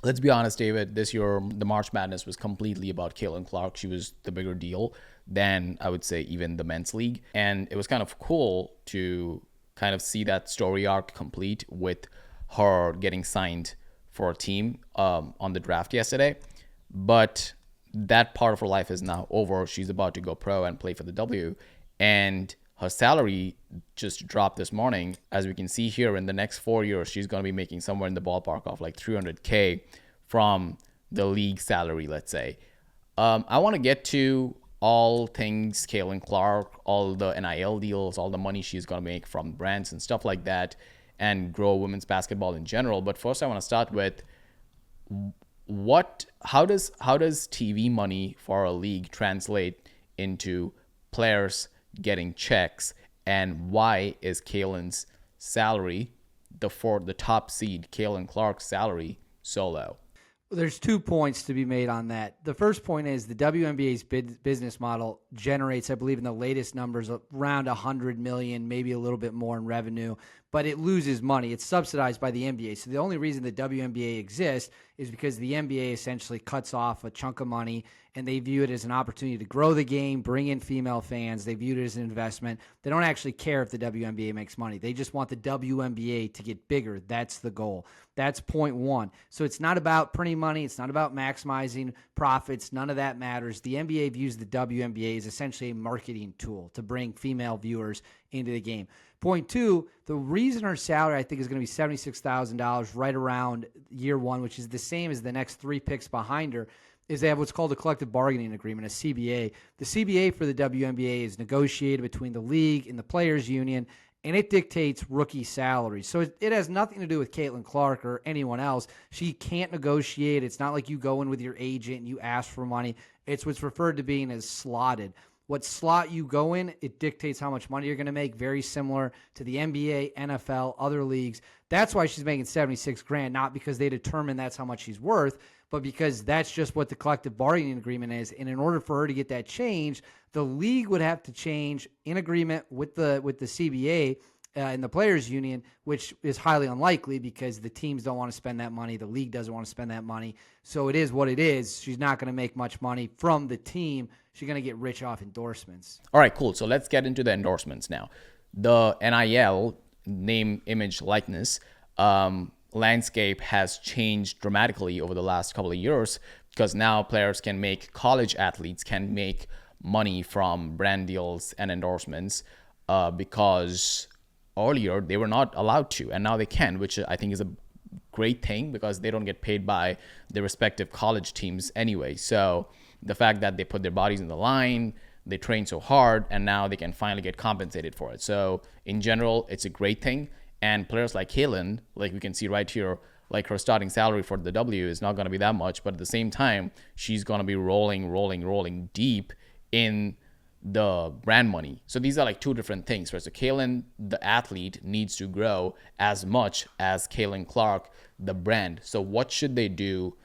let's be honest, David, this year, the March Madness was completely about Caitlin Clark. She was the bigger deal than, I would say, even the men's league. And it was kind of cool to kind of see that story arc complete with her getting signed for a team on the draft yesterday. But that part of her life is now over. She's about to go pro and play for the W. And her salary just dropped this morning. As we can see here, in the next 4 years, she's going to be making somewhere in the ballpark of like 300K from the league salary, let's say. I want to get to all things Caitlin Clark, all the NIL deals, all the money she's going to make from brands and stuff like that, and grow women's basketball in general. But first, I want to start with how does TV money for a league translate into players getting checks, and why is Caitlin's salary, the top seed, Caitlin Clark's salary, so low? There's 2 points to be made on that. The first point is the WNBA's business model generates, I believe in the latest numbers, around $100 million, maybe a little bit more in revenue, but it loses money. It's subsidized by the NBA. So the only reason the WNBA exists is because the NBA essentially cuts off a chunk of money, and they view it as an opportunity to grow the game, bring in female fans. They view it as an investment. They don't actually care if the WNBA makes money. They just want the WNBA to get bigger. That's the goal. That's point one. So it's not about printing money. It's not about maximizing profits. None of that matters. The NBA views the WNBA as essentially a marketing tool to bring female viewers into the game. Point two, the reason her salary, I think, is going to be $76,000 right around year one, which is the same as the next 3 picks behind her, is they have what's called a collective bargaining agreement, a CBA. The CBA for the WNBA is negotiated between the league and the players' union, and it dictates rookie salaries. So it has nothing to do with Caitlin Clark or anyone else. She can't negotiate. It's not like you go in with your agent and you ask for money. It's what's referred to being as slotted. What slot you go in, it dictates how much money you're going to make, very similar to the NBA, NFL, other leagues. That's why she's making $76,000, not because they determine that's how much she's worth, but because that's just what the collective bargaining agreement is. And in order for her to get that change, the league would have to change in agreement with the CBA and the players union, which is highly unlikely because the teams don't want to spend that money. The league doesn't want to spend that money. So it is what it is. She's not going to make much money from the team. She's going to get rich off endorsements. All right, cool. So let's get into the endorsements now. The NIL, name, image, likeness, landscape has changed dramatically over the last couple of years because now college athletes can make money from brand deals and endorsements because earlier they were not allowed to, and now they can, which I think is a great thing because they don't get paid by their respective college teams anyway. So the fact that they put their bodies in the line, they train so hard, and now they can finally get compensated for it. So in general, it's a great thing. And players like Caitlin, like we can see right here, like her starting salary for the W is not going to be that much, but at the same time, she's going to be rolling deep in the brand money. So these are like two different things, right? So Caitlin, the athlete, needs to grow as much as Caitlin Clark, the brand. So what should they do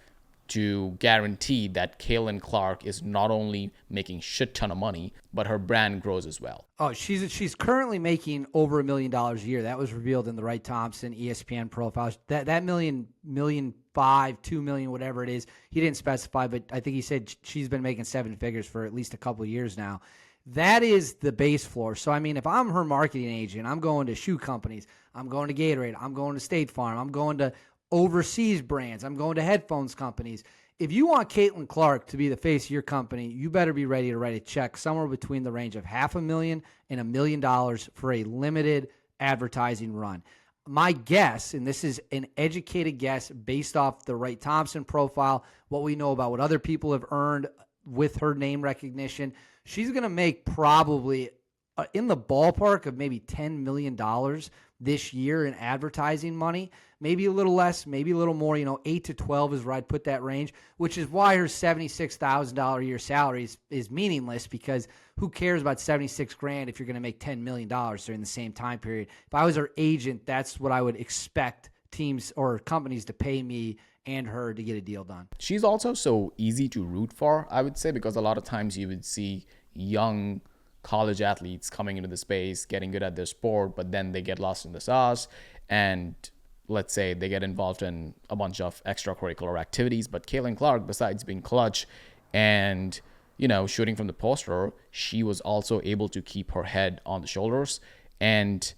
to guarantee that Caitlin Clark is not only making shit ton of money, but her brand grows as well? Oh, she's currently making over $1 million a year. That was revealed in the Wright Thompson ESPN profile. That million, $1.5 million, $2 million, whatever it is, he didn't specify, but I think he said she's been making 7 figures for at least a couple of years now. That is the base floor. So, I mean, if I'm her marketing agent, I'm going to shoe companies, I'm going to Gatorade, I'm going to State Farm, I'm going to overseas brands, I'm going to headphones companies. If you want Caitlin Clark to be the face of your company, you better be ready to write a check somewhere between the range of $500,000 and $1 million for a limited advertising run. My guess, and this is an educated guess based off the Wright Thompson profile, what we know about what other people have earned with her name recognition, she's going to make probably in the ballpark of maybe $10 million this year in advertising money, maybe a little less, maybe a little more, 8 to 12 is where I'd put that range, which is why her $76,000 a year salary is meaningless, because who cares about $76,000 if you're going to make $10 million during the same time period? If I was her agent, that's what I would expect teams or companies to pay me and her to get a deal done. She's also so easy to root for, I would say, because a lot of times you would see young college athletes coming into the space, getting good at their sport, but then they get lost in the sauce. And let's say they get involved in a bunch of extracurricular activities. But Caitlin Clark, besides being clutch and, shooting from the poster, she was also able to keep her head on the shoulders. And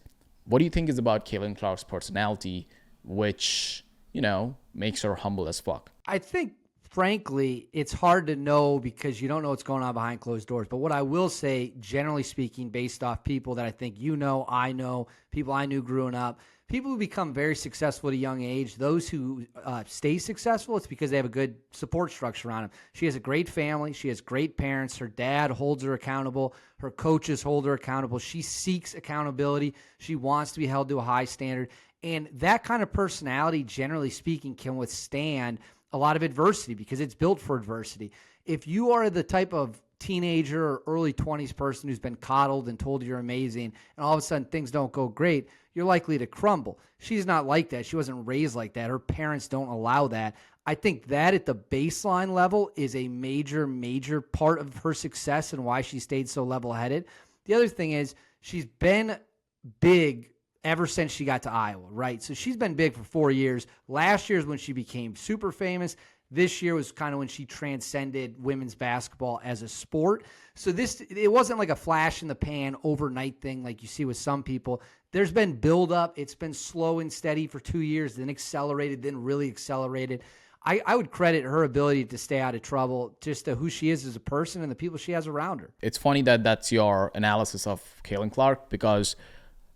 what do you think is about Caitlin Clark's personality, which, makes her humble as fuck? I think, frankly, it's hard to know because you don't know what's going on behind closed doors. But what I will say, generally speaking, based off people that I think I know, people I knew growing up, people who become very successful at a young age, those who stay successful, it's because they have a good support structure around them. She has a great family. She has great parents. Her dad holds her accountable. Her coaches hold her accountable. She seeks accountability. She wants to be held to a high standard. And that kind of personality, generally speaking, can withstand a lot of adversity because it's built for adversity. If you are the type of teenager or early 20s person who's been coddled and told you're amazing, and all of a sudden things don't go great, you're likely to crumble. She's not like that. She wasn't raised like that. Her parents don't allow that. I think that at the baseline level is a major, major part of her success and why she stayed so level-headed. The other thing is she's been big ever since she got to Iowa, right? So she's been big for 4 years. Last year is when she became super famous. This year was kind of when she transcended women's basketball as a sport. So it wasn't like a flash in the pan overnight thing like you see with some people. There's been buildup. It's been slow and steady for 2 years, then accelerated, then really accelerated. I would credit her ability to stay out of trouble just to who she is as a person and the people she has around her. It's funny that that's your analysis of Caitlin Clark, because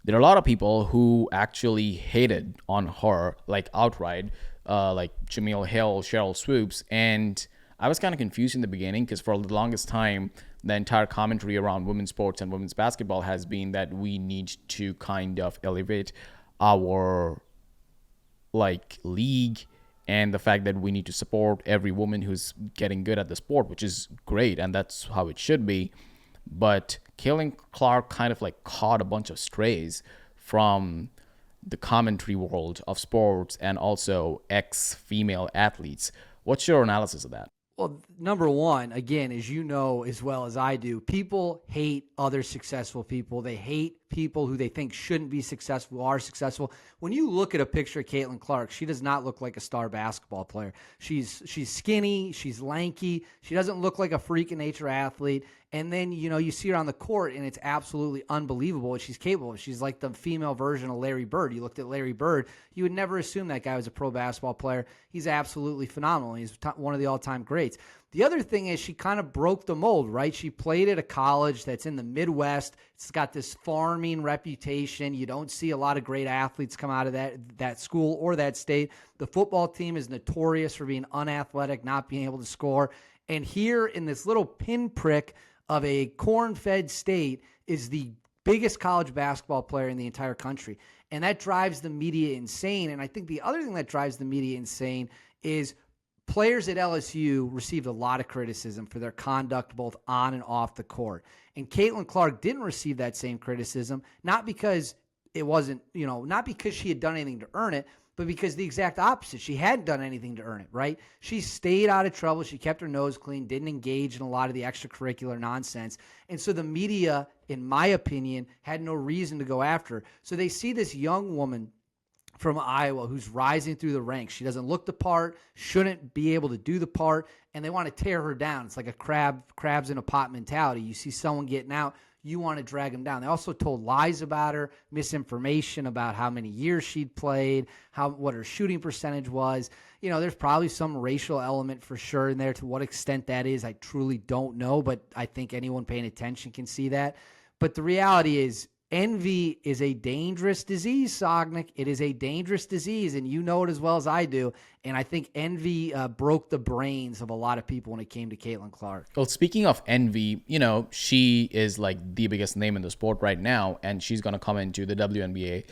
there are a lot of people who actually hated on her, like outright, like Jameel Hill, Cheryl Swoops. And I was kind of confused in the beginning because for the longest time, the entire commentary around women's sports and women's basketball has been that we need to kind of elevate our league, and the fact that we need to support every woman who's getting good at the sport, which is great, and that's how it should be. But Caitlin Clark kind of caught a bunch of strays from the commentary world of sports and also ex-female athletes. What's your analysis of that? Well, number one, again, as you know as well as I do, people hate other successful people. They hate people who they think shouldn't be successful, are successful. When you look at a picture of Caitlin Clark, she does not look like a star basketball player. She's skinny, she's lanky, she doesn't look like a freak of nature athlete. And then, you see her on the court, and it's absolutely unbelievable what she's capable of. She's like the female version of Larry Bird. You looked at Larry Bird, you would never assume that guy was a pro basketball player. He's absolutely phenomenal. He's one of the all-time greats. The other thing is she kind of broke the mold, right? She played at a college that's in the Midwest. It's got this farming reputation. You don't see a lot of great athletes come out of that school or that state. The football team is notorious for being unathletic, not being able to score. And here in this little pinprick of a corn-fed state is the biggest college basketball player in the entire country. And that drives the media insane. And I think the other thing that drives the media insane is players at LSU received a lot of criticism for their conduct both on and off the court. And Caitlin Clark didn't receive that same criticism, not because it wasn't, not because she had done anything to earn it, but because the exact opposite. She hadn't done anything to earn it, right? She stayed out of trouble. She kept her nose clean, didn't engage in a lot of the extracurricular nonsense. And so the media, in my opinion, had no reason to go after her. So they see this young woman from Iowa who's rising through the ranks. She doesn't look the part, shouldn't be able to do the part, and they want to tear her down. It's like a crabs in a pot mentality. You see someone getting out, you want to drag them down. They also told lies about her, misinformation about how many years she'd played, what her shooting percentage was. There's probably some racial element for sure in there. To what extent that is, I truly don't know, but I think anyone paying attention can see that. But the reality is, envy is a dangerous disease, Sognik. It is a dangerous disease, and you know it as well as I do. And I think envy broke the brains of a lot of people when it came to Caitlin Clark. Well, speaking of envy, she is the biggest name in the sport right now, and she's going to come into the WNBA.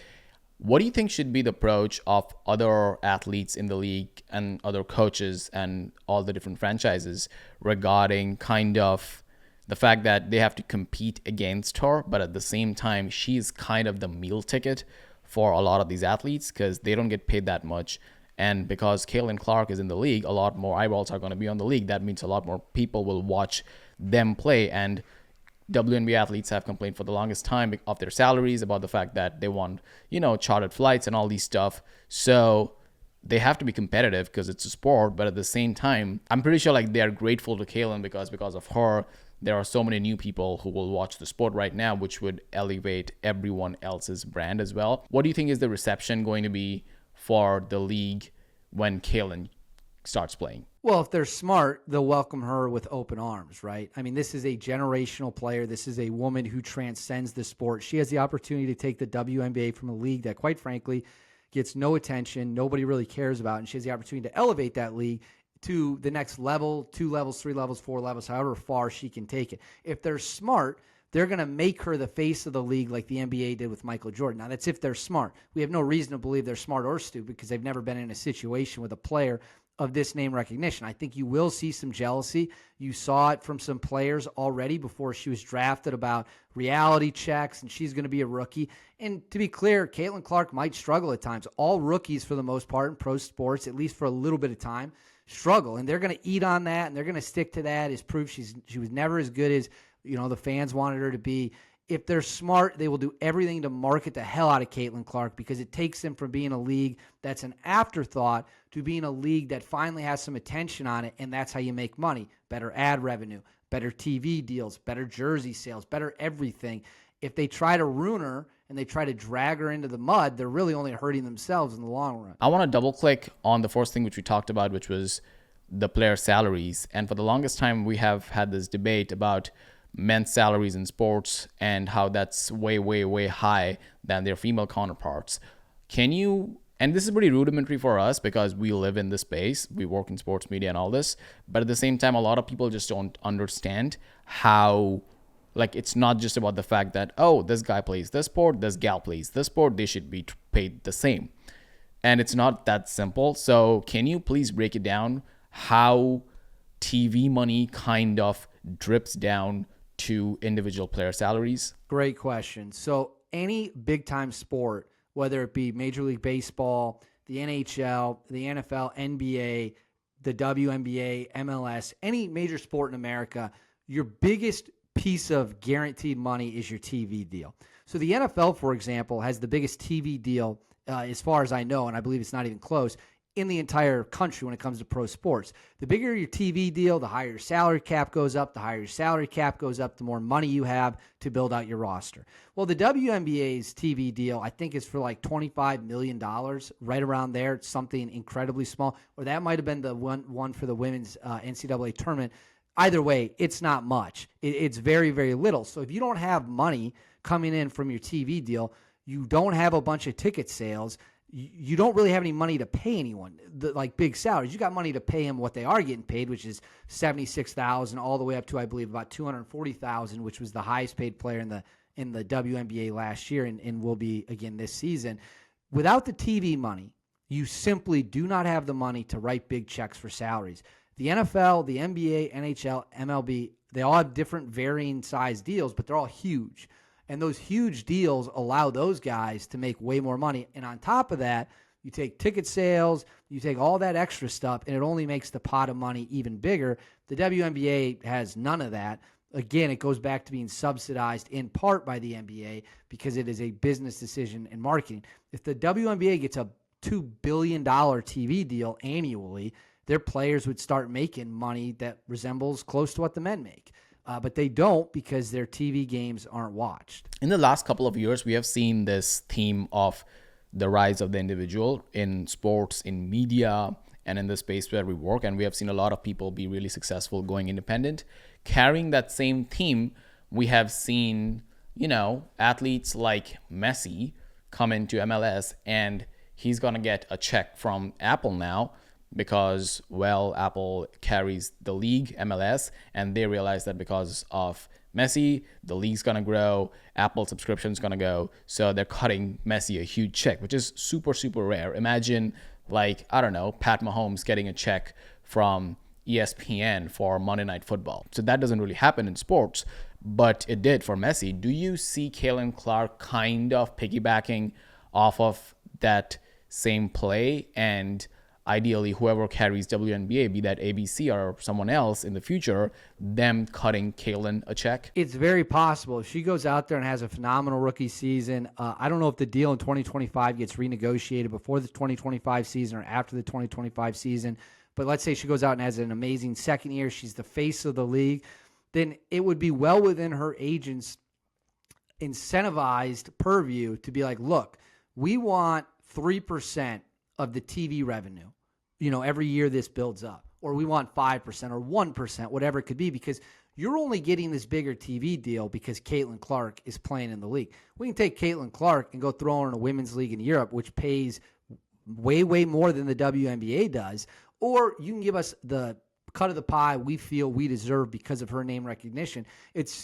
What do you think should be the approach of other athletes in the league and other coaches and all the different franchises regarding kind of the fact that they have to compete against her, but at the same time, she's kind of the meal ticket for a lot of these athletes because they don't get paid that much. And because Caitlin Clark is in the league, a lot more eyeballs are going to be on the league. That means a lot more people will watch them play. And WNBA athletes have complained for the longest time of their salaries, about the fact that they want, chartered flights and all these stuff. So they have to be competitive because it's a sport. But at the same time, I'm pretty sure like they are grateful to Kaylin because of her, there are so many new people who will watch the sport right now, which would elevate everyone else's brand as well. What do you think is the reception going to be for the league when Kaylin starts playing? Well, if they're smart, they'll welcome her with open arms, right? I mean, this is a generational player. This is a woman who transcends the sport. She has the opportunity to take the WNBA from a league that, quite frankly, gets no attention, nobody really cares about, and she has the opportunity to elevate that league to the next level, 2 levels, 3 levels, 4 levels, however far she can take it. If they're smart, they're going to make her the face of the league like the NBA did with Michael Jordan. Now, that's if they're smart. We have no reason to believe they're smart or stupid because they've never been in a situation with a player of this name recognition. I think you will see some jealousy. You saw it from some players already before she was drafted about reality checks, and she's going to be a rookie. And to be clear, Caitlin Clark might struggle at times. All rookies, for the most part, in pro sports, at least for a little bit of time, struggle. And they're going to eat on that, and they're going to stick to that as proof she was never as good as the fans wanted her to be. If they're smart, they will do everything to market the hell out of Caitlin Clark because it takes them from being a league that's an afterthought to being a league that finally has some attention on it, and that's how you make money. Better ad revenue, better TV deals, better jersey sales, better everything. If they try to ruin her and they try to drag her into the mud, they're really only hurting themselves in the long run. I want to double click on the first thing which we talked about, which was the player salaries. And for the longest time, we have had this debate about men's salaries in sports and how that's way, way, way high than their female counterparts. Can you, and this is pretty rudimentary for us because we live in this space, we work in sports media and all this, but at the same time, a lot of people just don't understand how, like, it's not just about the fact that, oh, this guy plays this sport, this gal plays this sport, they should be paid the same. And it's not that simple. So can you please break it down how TV money kind of drips down to individual player salaries? Great question. So any big-time sport, whether it be Major League Baseball, the NHL, the NFL, NBA, the WNBA, MLS, any major sport in America, your biggest piece of guaranteed money is your TV deal. So the NFL, for example, has the biggest TV deal, as far as I know, and I believe it's not even close, in the entire country when it comes to pro sports. The bigger your TV deal, the higher your salary cap goes up. The higher your salary cap goes up, the more money you have to build out your roster. Well, the WNBA's TV deal, I think, is for like $25 million, right around there. It's something incredibly small. Or that might have been the one for the women's NCAA tournament. Either way, it's not much. It's very, very little. So if you don't have money coming in from your TV deal, you don't have a bunch of ticket sales, you don't really have any money to pay anyone, like big salaries. You got money to pay them what they are getting paid, which is $76,000 all the way up to, I believe, about $240,000, which was the highest paid player in the WNBA last year and will be again this season. Without the TV money, you simply do not have the money to write big checks for salaries. The NFL, the NBA, NHL, MLB, they all have different varying size deals, but they're all huge. And those huge deals allow those guys to make way more money. And on top of that, you take ticket sales, you take all that extra stuff, and it only makes the pot of money even bigger. The WNBA has none of that. Again, it goes back to being subsidized in part by the NBA because it is a business decision and marketing. If the WNBA gets a $2 billion TV deal annually, their players would start making money that resembles close to what the men make. But they don't because their TV games aren't watched. In the last couple of years, we have seen this theme of the rise of the individual in sports, in media, and in the space where we work. And we have seen a lot of people be really successful going independent. Carrying that same theme, we have seen, athletes like Messi come into MLS and he's going to get a check from Apple now because, well, Apple carries the league, MLS, and they realize that because of Messi, the league's going to grow, Apple subscription's going to go, so they're cutting Messi a huge check, which is super, super rare. Imagine, Pat Mahomes getting a check from ESPN for Monday Night Football. So that doesn't really happen in sports, but it did for Messi. Do you see Caitlin Clark kind of piggybacking off of that same play and ideally whoever carries WNBA, be that ABC or someone else in the future, them cutting Caitlin a check? It's very possible. If she goes out there and has a phenomenal rookie season, I don't know if the deal in 2025 gets renegotiated before the 2025 season or after the 2025 season, but let's say she goes out and has an amazing second year, she's the face of the league, then it would be well within her agent's incentivized purview to be like, look, we want 3% of the TV revenue, every year this builds up, or we want 5% or 1%, whatever it could be, because you're only getting this bigger TV deal because Caitlin Clark is playing in the league. We can take Caitlin Clark and go throw her in a women's league in Europe, which pays way, way more than the WNBA does, or you can give us the cut of the pie we feel we deserve because of her name recognition.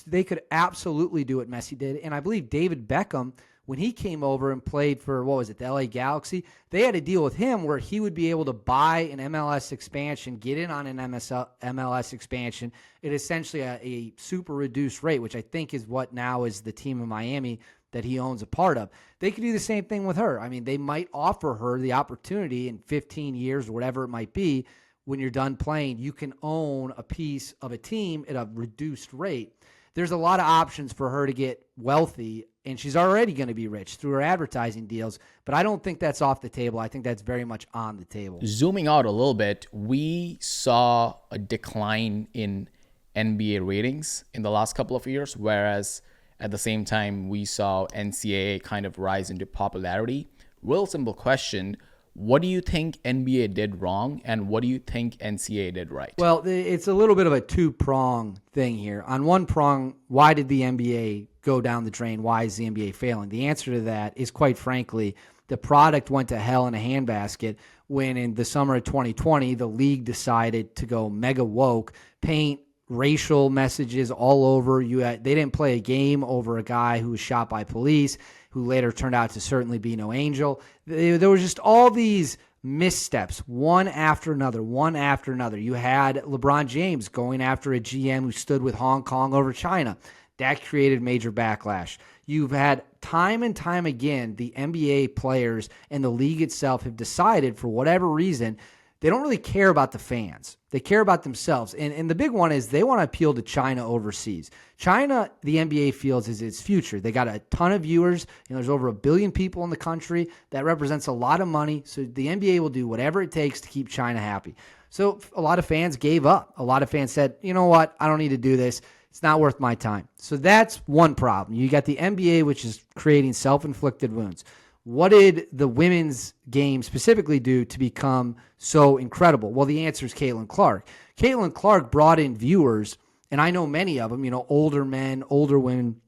They could absolutely do what Messi did, and I believe David Beckham, when he came over and played for, the LA Galaxy, they had a deal with him where he would be able to buy an MLS expansion, get in on an MLS expansion at essentially a super reduced rate, which I think is what now is the team in Miami that he owns a part of. They could do the same thing with her. I mean, they might offer her the opportunity in 15 years or whatever it might be, when you're done playing, you can own a piece of a team at a reduced rate. There's a lot of options for her to get wealthy, and she's already going to be rich through her advertising deals, but I don't think that's off the table. I think that's very much on the table. Zooming out a little bit, we saw a decline in NBA ratings in the last couple of years, whereas at the same time, we saw NCAA kind of rise into popularity. Real simple question. What do you think NBA did wrong, and what do you think NCAA did right? Well, it's a little bit of a two-prong thing here. On one prong, why did the NBA go down the drain? Why is the NBA failing? The answer to that is, quite frankly, the product went to hell in a handbasket when in the summer of 2020, the league decided to go mega woke, paint racial messages all over. They didn't play a game over a guy who was shot by police, who later turned out to certainly be no angel. There was just all these missteps, one after another. You had LeBron James going after a GM who stood with Hong Kong over China. That created major backlash. You've had time and time again, the NBA players and the league itself have decided, for whatever reason, they don't really care about the fans. They care about themselves. And the big one is they want to appeal to China overseas. China, the NBA feels, is its future. They got a ton of viewers. There's over 1 billion people in the country. That represents a lot of money. So the NBA will do whatever it takes to keep China happy. So a lot of fans gave up. A lot of fans said, you know what? I don't need to do this. It's not worth my time. So that's one problem. You got the NBA, which is creating self-inflicted wounds. What did the women's game specifically do to become so incredible? Well, the answer is Caitlin Clark. Caitlin Clark brought in viewers, and I know many of them, older men, older women,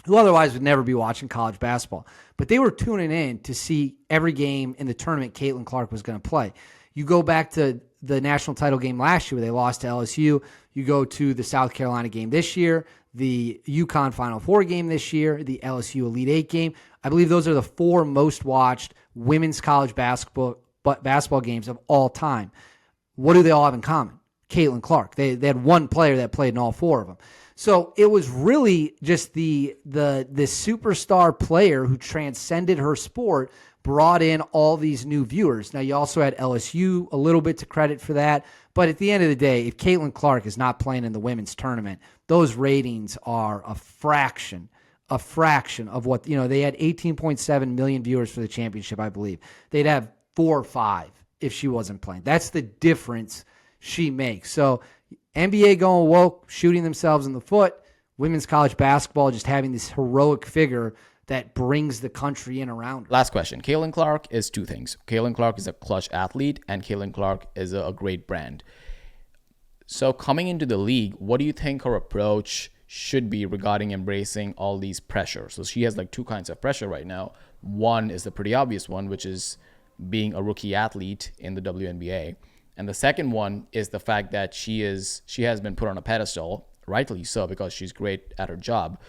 who otherwise would never be watching college basketball. But they were tuning in to see every game in the tournament Caitlin Clark was going to play. You go back to the national title game last year where they lost to LSU. You go to the South Carolina game this year, the UConn Final Four game this year, the LSU Elite Eight game. I believe those are the 4 most watched women's college basketball games of all time. What do they all have in common? Caitlin Clark. They had one player that played in all 4 of them. So it was really just the superstar player who transcended her sport, brought in all these new viewers. Now, you also had LSU a little bit to credit for that. But at the end of the day, if Caitlin Clark is not playing in the women's tournament, those ratings are a fraction of what, they had 18.7 million viewers for the championship, I believe. They'd have 4 or 5 if she wasn't playing. That's the difference she makes. So NBA going woke, shooting themselves in the foot. Women's college basketball just having this heroic figure that brings the country in around her. Last question. Caitlin Clark is 2 things. Caitlin Clark is a clutch athlete, and Caitlin Clark is a great brand. So coming into the league, what do you think her approach should be regarding embracing all these pressures? So she has 2 kinds of pressure right now. One is the pretty obvious one, which is being a rookie athlete in the WNBA. And the second one is the fact that she has been put on a pedestal, rightly so, because she's great at her job.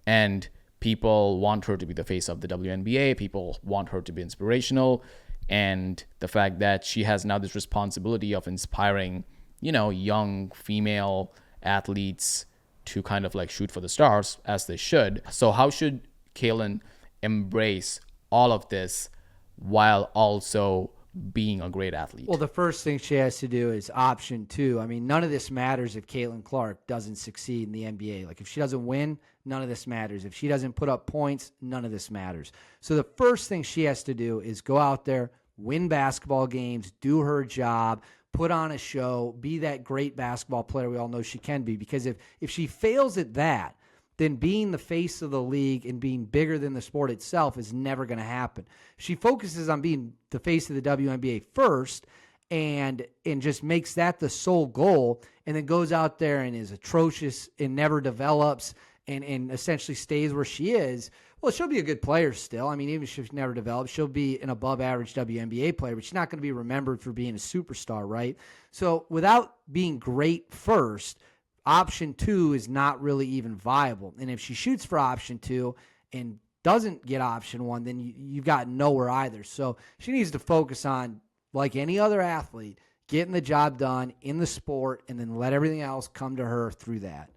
And people want her to be the face of the WNBA. People want her to be inspirational. And the fact that she has now this responsibility of inspiring, young female athletes to kind of shoot for the stars, as they should. So how should Caitlin embrace all of this while also being a great athlete? Well, the first thing she has to do is option 2. I mean, none of this matters if Caitlin Clark doesn't succeed in the NBA. Like, if she doesn't win, none of this matters. If she doesn't put up points, none of this matters. So the first thing she has to do is go out there, win basketball games, do her job, put on a show, be that great basketball player we all know she can be. Because if she fails at that, then being the face of the league and being bigger than the sport itself is never going to happen. She focuses on being the face of the WNBA first and just makes that the sole goal, and then goes out there and is atrocious and never develops and essentially stays where she is. Well, she'll be a good player still. I mean, even if she never develops, she'll be an above-average WNBA player, but she's not going to be remembered for being a superstar, right? So without being great first, option 2 is not really even viable. And if she shoots for option 2 and doesn't get option 1, then you've got nowhere either. So she needs to focus on, like any other athlete, getting the job done in the sport and then let everything else come to her through that.